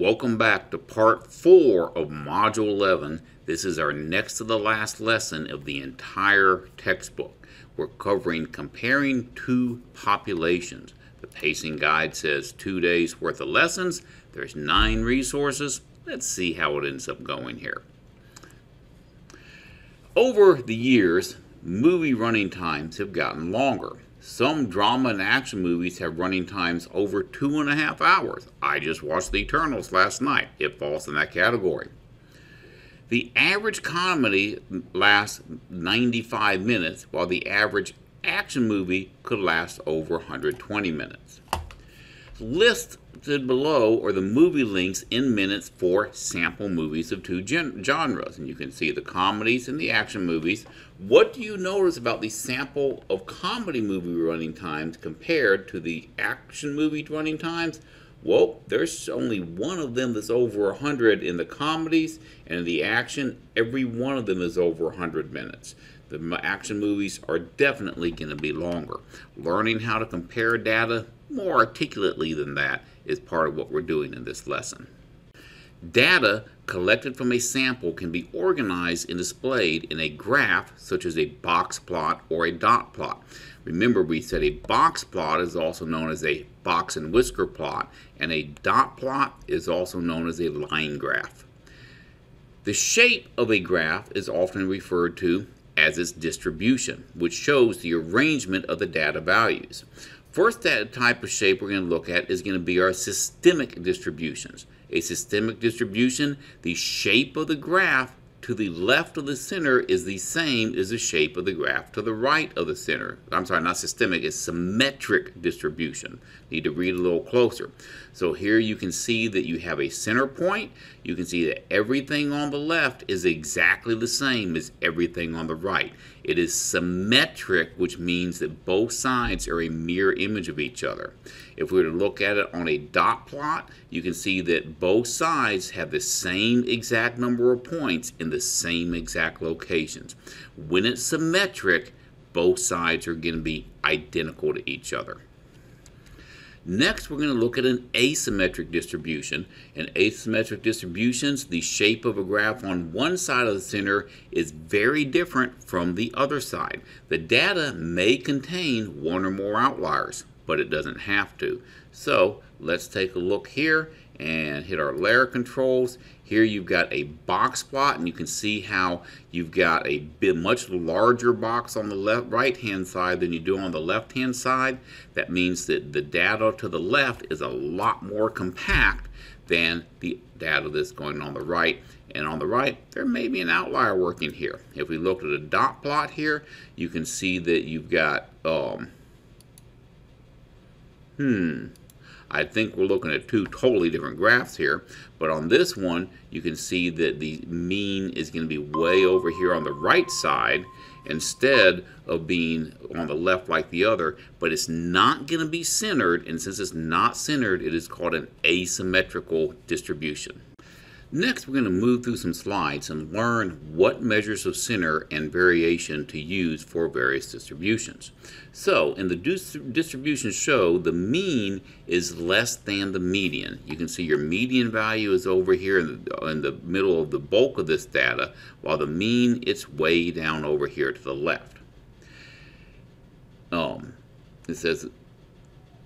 Welcome back to part 4 of Module 11. This is our next to the last lesson of the entire textbook. We're covering comparing two populations. The pacing guide says 2 days worth of lessons. There's 9 resources. Let's see how it ends up going here. Over the years, movie running times have gotten longer. Some drama and action movies have running times over 2.5 hours. I just watched The Eternals last night. It falls in that category. The average comedy lasts 95 minutes, while the average action movie could last over 120 minutes. Listed below are the movie links in minutes for sample movies of two genres. And you can see the comedies and the action movies. What do you notice about the sample of comedy movie running times compared to the action movie running times? Well, there's only one of them that's over 100 in the comedies, and in the action, every one of them is over 100 minutes. The action movies are definitely going to be longer. Learning how to compare data more articulately than that is part of what we're doing in this lesson. Data collected from a sample can be organized and displayed in a graph such as a box plot or a dot plot. Remember, we said a box plot is also known as a box and whisker plot, and a dot plot is also known as a line graph. The shape of a graph is often referred to as its distribution, which shows the arrangement of the data values. First type of shape we're going to look at is going to be our systemic distributions. A systemic distribution, the shape of the graph to the left of the center is the same as the shape of the graph to the right of the center. I'm sorry, not systemic, it's symmetric distribution. Need to read a little closer. So here you can see that you have a center point. You can see that everything on the left is exactly the same as everything on the right. It is symmetric, which means that both sides are a mirror image of each other. If we were to look at it on a dot plot, you can see that both sides have the same exact number of points in the same exact locations. When it's symmetric, both sides are going to be identical to each other. Next, we're going to look at an asymmetric distribution. In asymmetric distributions, the shape of a graph on one side of the center is very different from the other side. The data may contain one or more outliers, but it doesn't have to. So let's take a look here and hit our layer controls. Here you've got a box plot, and you can see how you've got a much larger box on the right-hand side than you do on the left-hand side. That means that the data to the left is a lot more compact than the data that's going on the right. And on the right, there may be an outlier working here. If we look at a dot plot here, you can see that you've got I think we're looking at two totally different graphs here, but on this one you can see that the mean is going to be way over here on the right side instead of being on the left like the other, but it's not going to be centered, and since it's not centered, it is called an asymmetrical distribution. Next, we're going to move through some slides and learn what measures of center and variation to use for various distributions. So, in the distribution show, the mean is less than the median. You can see your median value is over here in the middle of the bulk of this data, while the mean, it's way down over here to the left. It says,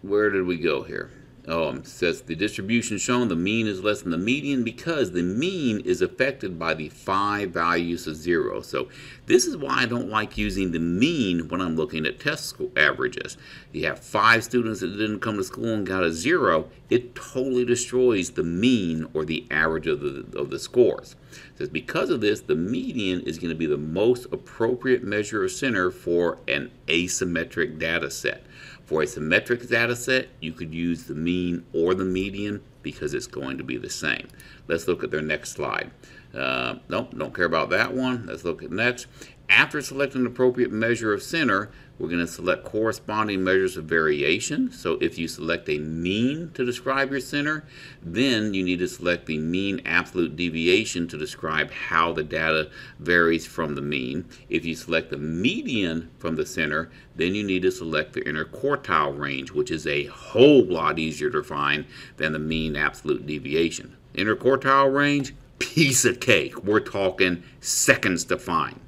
where did we go here? It says the distribution shown, the mean is less than the median because the mean is affected by the 5 values of 0. So this is why I don't like using the mean when I'm looking at test score averages. You have 5 students that didn't come to school and got a 0, it totally destroys the mean or the average of the scores. It says because of this, the median is going to be the most appropriate measure of center for an asymmetric data set. For a symmetric data set, you could use the mean or the median because it's going to be the same. Let's look at their next slide. Nope, don't care about that one. Let's look at next. After selecting an appropriate measure of center, we're going to select corresponding measures of variation. So if you select a mean to describe your center, then you need to select the mean absolute deviation to describe how the data varies from the mean. If you select the median from the center, then you need to select the interquartile range, which is a whole lot easier to find than the mean absolute deviation. Interquartile range, piece of cake. We're talking seconds to find.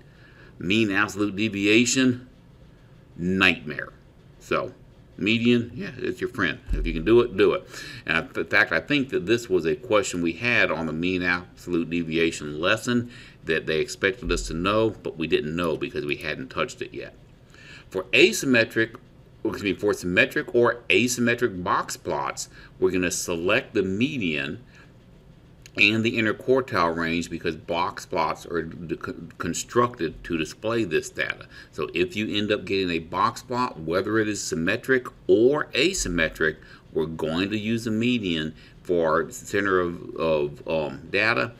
Mean absolute deviation, nightmare. So, median, yeah, it's your friend. If you can do it, do it. And in fact, I think that this was a question we had on the mean absolute deviation lesson that they expected us to know, but we didn't know because we hadn't touched it yet. For symmetric or asymmetric box plots, we're going to select the median and the interquartile range because box plots are constructed to display this data. So if you end up getting a box plot, whether it is symmetric or asymmetric, we're going to use a median for our center of data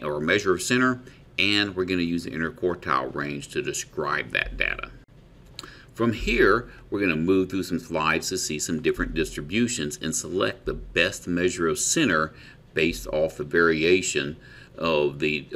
or measure of center, and we're going to use the interquartile range to describe that data. From here, we're going to move through some slides to see some different distributions and select the best measure of center based off the variation of the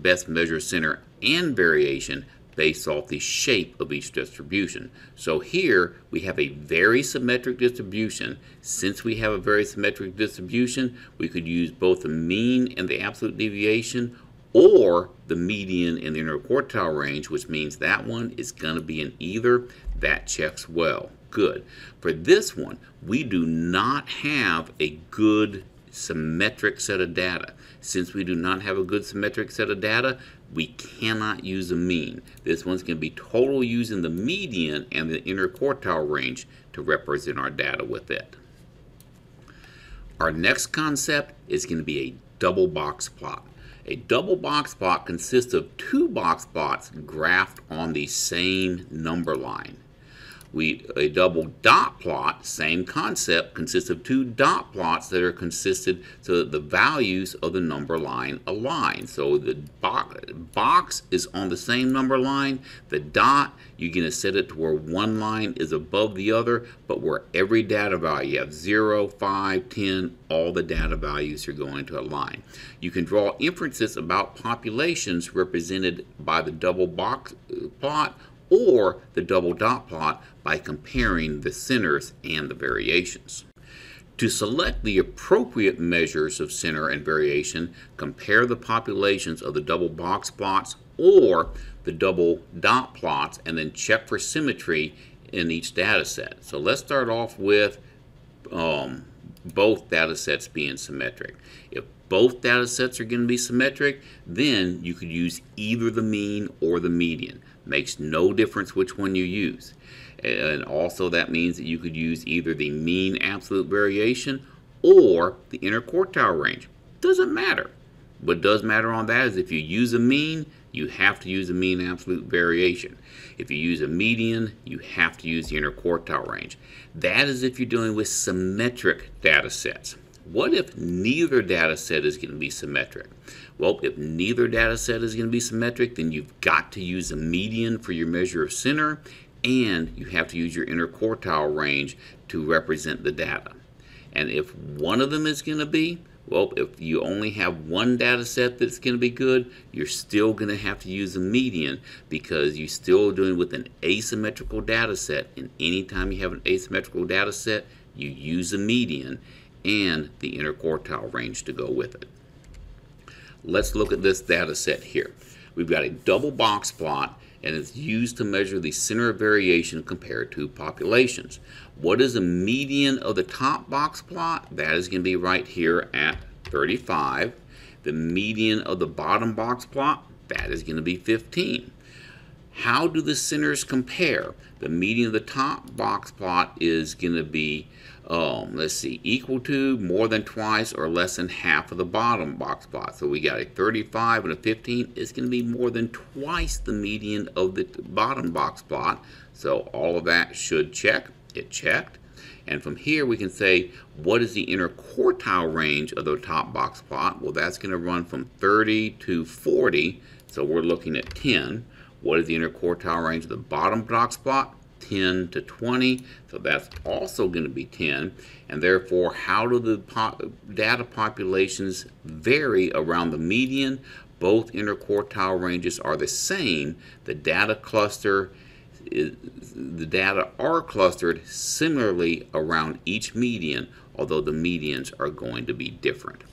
best measure of center and variation based off the shape of each distribution. So here we have a very symmetric distribution. Since we have a very symmetric distribution, we could use both the mean and the absolute deviation or the median and the interquartile range, which means that one is going to be in either. That checks well. Good. For this one, we do not have a good symmetric set of data. Since we do not have a good symmetric set of data, we cannot use a mean. This one's going to be total using the median and the interquartile range to represent our data with it. Our next concept is going to be a double box plot. A double box plot consists of two box plots graphed on the same number line. A double dot plot, same concept, consists of two dot plots that are consistent so that the values of the number line align. So the box is on the same number line. The dot, you're going to set it to where one line is above the other, but where every data value, you have 0, 5, 10, all the data values are going to align. You can draw inferences about populations represented by the double box plot or the double dot plot by comparing the centers and the variations. To select the appropriate measures of center and variation, compare the populations of the double box plots or the double dot plots and then check for symmetry in each data set. So let's start off with both data sets being symmetric. If both data sets are going to be symmetric, then you could use either the mean or the median. Makes no difference which one you use. And also that means that you could use either the mean absolute variation or the interquartile range. Doesn't matter. What does matter on that is if you use a mean, you have to use a mean absolute variation. If you use a median, you have to use the interquartile range. That is if you're dealing with symmetric data sets. What if neither data set is going to be symmetric? Well, if neither data set is going to be symmetric, then you've got to use a median for your measure of center, and you have to use your interquartile range to represent the data. And if one of them is going to be, well, if you only have one data set that's going to be good, you're still going to have to use a median because you're still doing with an asymmetrical data set, and anytime you have an asymmetrical data set, you use a median and the interquartile range to go with it. Let's look at this data set here. We've got a double box plot and it's used to measure the center of variation compared to populations. What is the median of the top box plot? That is going to be right here at 35. The median of the bottom box plot, that is going to be 15. How do the centers compare? The median of the top box plot is going to be equal to, more than twice, or less than half of the bottom box plot. So we got a 35 and a 15. It's going to be more than twice the median of the bottom box plot. So all of that should check. It checked. And from here we can say, what is the interquartile range of the top box plot? Well, that's going to run from 30 to 40. So we're looking at 10. What is the interquartile range of the bottom box plot? 10 to 20. So that's also going to be 10. And therefore, how do the data populations vary around the median? Both interquartile ranges are the same. The data are clustered similarly around each median, although the medians are going to be different.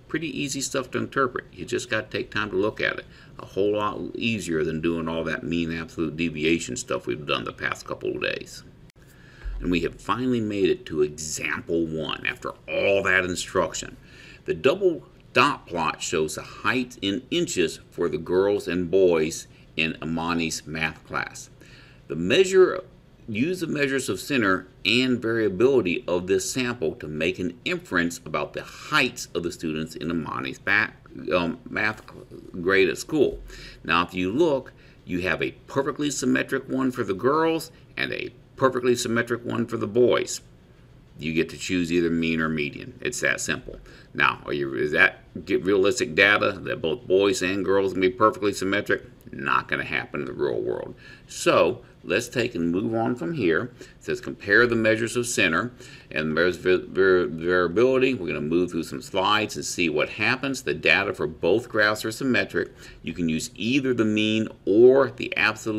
Pretty easy stuff to interpret. You just got to take time to look at it. A whole lot easier than doing all that mean absolute deviation stuff we've done the past couple of days. And we have finally made it to example 1 after all that instruction. The double dot plot shows the height in inches for the girls and boys in Amani's math class. Use the measures of center and variability of this sample to make an inference about the heights of the students in Amani's math grade at school. Now, if you look, you have a perfectly symmetric one for the girls and a perfectly symmetric one for the boys. You get to choose either mean or median. It's that simple. Now, is that realistic data that both boys and girls can be perfectly symmetric? Not going to happen in the real world. So let's take and move on from here. It says compare the measures of center and variability. We're going to move through some slides and see what happens. The data for both graphs are symmetric. You can use either the mean or the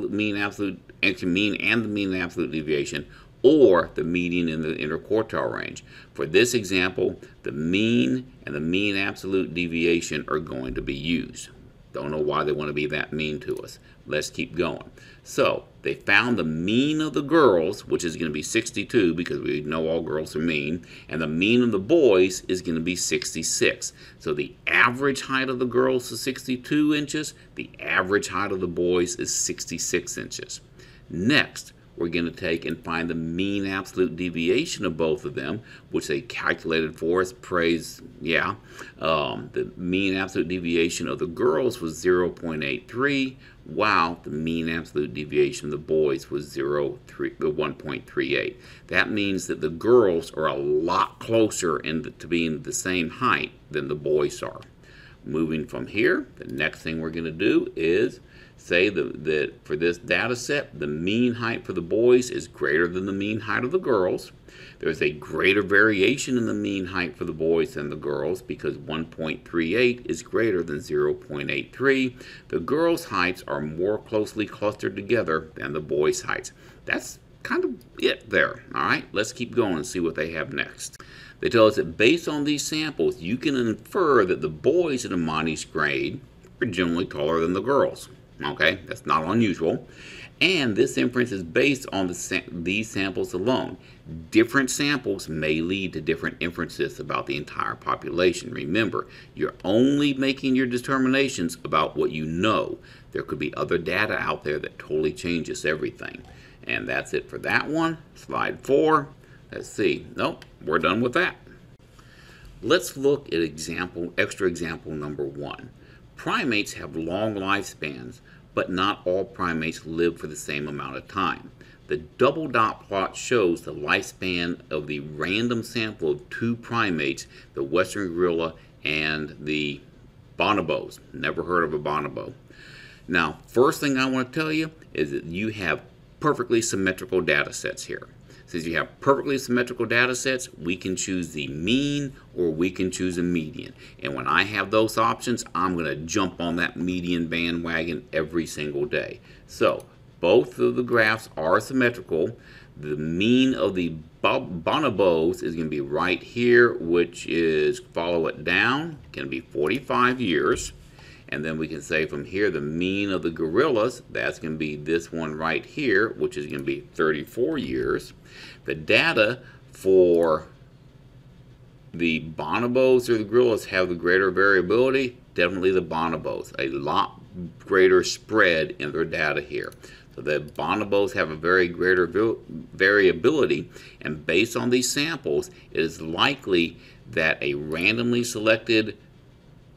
mean and the mean absolute deviation, or the median in the interquartile range. For this example, the mean and the mean absolute deviation are going to be used. Don't know why they want to be that mean to us. Let's keep going. So they found the mean of the girls, which is going to be 62 because we know all girls are mean, and the mean of the boys is going to be 66. So the average height of the girls is 62 inches. The average height of the boys is 66 inches. Next, we're going to take and find the mean absolute deviation of both of them, which they calculated for us. The mean absolute deviation of the girls was 0.83, while the mean absolute deviation of the boys was 1.38. That means that the girls are a lot closer to being the same height than the boys are. Moving from here, the next thing we're going to do is say that for this data set, the mean height for the boys is greater than the mean height of the girls. There's a greater variation in the mean height for the boys than the girls because 1.38 is greater than 0.83. The girls' heights are more closely clustered together than the boys' heights. That's kind of it there. All right, let's keep going and see what they have next. They tell us that based on these samples, you can infer that the boys in Amani's grade are generally taller than the girls. Okay, that's not unusual. And this inference is based on these samples alone. Different samples may lead to different inferences about the entire population. Remember, you're only making your determinations about what you know. There could be other data out there that totally changes everything. And that's it for that one. Slide 4. Let's see. Nope, we're done with that. Let's look at extra example number 1. Primates have long lifespans, but not all primates live for the same amount of time. The double dot plot shows the lifespan of the random sample of 2 primates, the western gorilla and the bonobos. Never heard of a bonobo. Now, first thing I want to tell you is that you have perfectly symmetrical data sets here. Since you have perfectly symmetrical data sets, we can choose the mean or we can choose a median. And when I have those options, I'm going to jump on that median bandwagon every single day. So both of the graphs are symmetrical. The mean of the bonobos is going to be right here, which is, follow it down, going to be 45 years. And then we can say from here the mean of the gorillas, that's going to be this one right here, which is going to be 34 years. The data for the bonobos or the gorillas have the greater variability. Definitely the bonobos. A lot greater spread in their data here. So the bonobos have a very greater variability, and based on these samples, it is likely that a randomly selected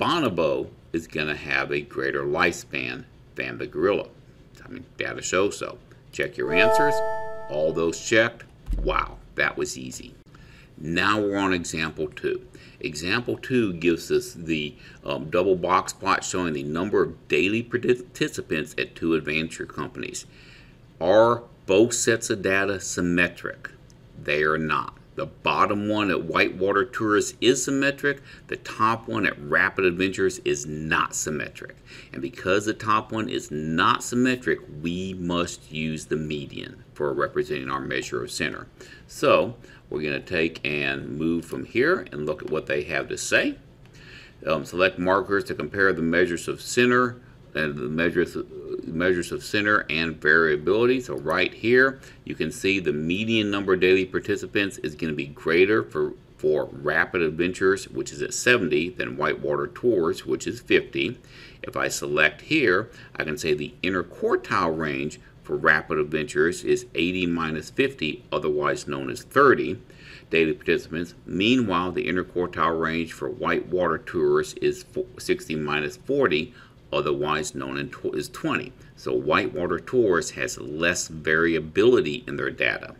bonobo is going to have a greater lifespan than the gorilla. I mean, data shows so. Check your answers. All those checked. Wow, that was easy. Now we're on example 2. Example 2 gives us the double box plot showing the number of daily participants at 2 adventure companies. Are both sets of data symmetric? They are not. The bottom one at Whitewater Tourist is symmetric. The top one at Rapid Adventures is not symmetric. And because the top one is not symmetric, we must use the median for representing our measure of center. So we're going to take and move from here and look at what they have to say. Select markers to compare the measures of center and the measures of center and variability. So right here you can see the median number of daily participants is going to be greater for Rapid Adventures, which is at 70, than Whitewater Tours, which is 50. If I select here, I can say the interquartile range for Rapid Adventures is 80 minus 50, otherwise known as 30 daily participants. Meanwhile, the interquartile range for Whitewater Tours is 60 minus 40, otherwise known as 20. So Whitewater Tours has less variability in their data.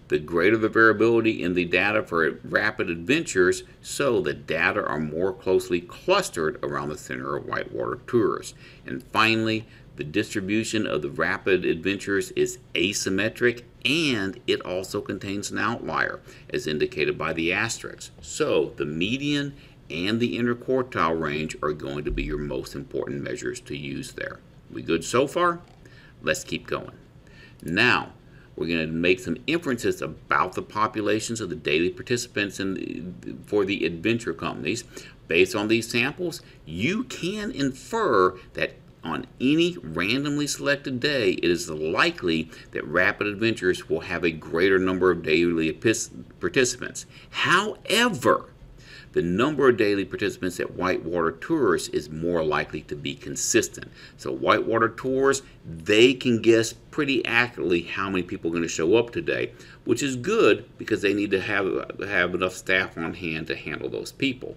The greater the variability in the data for Rapid Adventures, so the data are more closely clustered around the center of Whitewater Tours. And finally, the distribution of the Rapid Adventures is asymmetric, and it also contains an outlier, as indicated by the asterisk. So the median and the interquartile range are going to be your most important measures to use there. We good so far? Let's keep going. Now, we're going to make some inferences about the populations of the daily participants for the adventure companies. Based on these samples, you can infer that on any randomly selected day, it is likely that Rapid Adventures will have a greater number of daily participants. However, the number of daily participants at Whitewater Tours is more likely to be consistent. So Whitewater Tours, they can guess pretty accurately how many people are going to show up today, which is good because they need to have enough staff on hand to handle those people.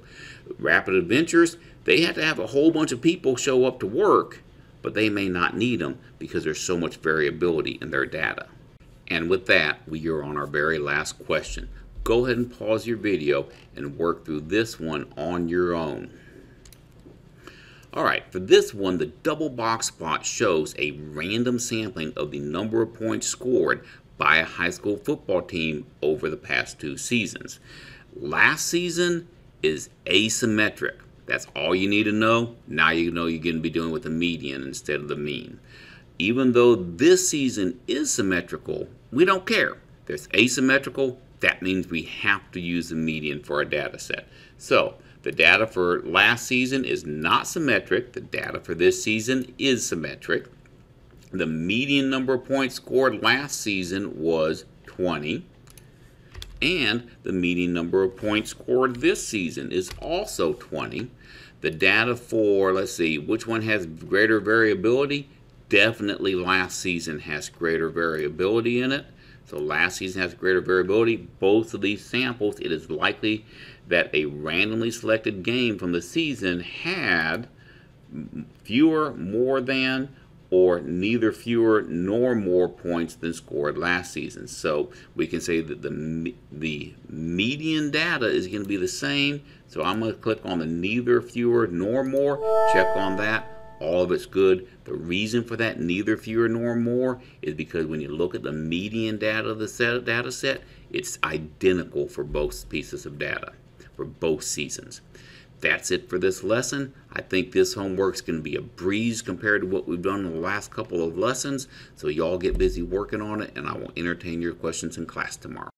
Rapid Adventures, they have to have a whole bunch of people show up to work, but they may not need them because there's so much variability in their data. And with that, we are on our very last question. Go ahead and pause your video and work through this one on your own. Alright, for this one, the double box plot shows a random sampling of the number of points scored by a high school football team over the past 2 seasons. Last season is asymmetric. That's all you need to know. Now you know you're going to be doing with the median instead of the mean. Even though this season is symmetrical, we don't care. There's asymmetrical. That means we have to use the median for our data set. So the data for last season is not symmetric. The data for this season is symmetric. The median number of points scored last season was 20. And the median number of points scored this season is also 20. The data for, let's see, which one has greater variability? Definitely last season has greater variability in it. So last season has greater variability. Both of these samples, it is likely that a randomly selected game from the season had fewer, more than, or neither fewer nor more points than scored last season. So we can say that the median data is going to be the same. So I'm going to click on the neither fewer nor more, check on that. All of it's good. The reason for that neither fewer nor more is because when you look at the median data of the data set, it's identical for both pieces of data, for both seasons. That's it for this lesson. I think this homework's going to be a breeze compared to what we've done in the last couple of lessons. So y'all get busy working on it, and I will entertain your questions in class tomorrow.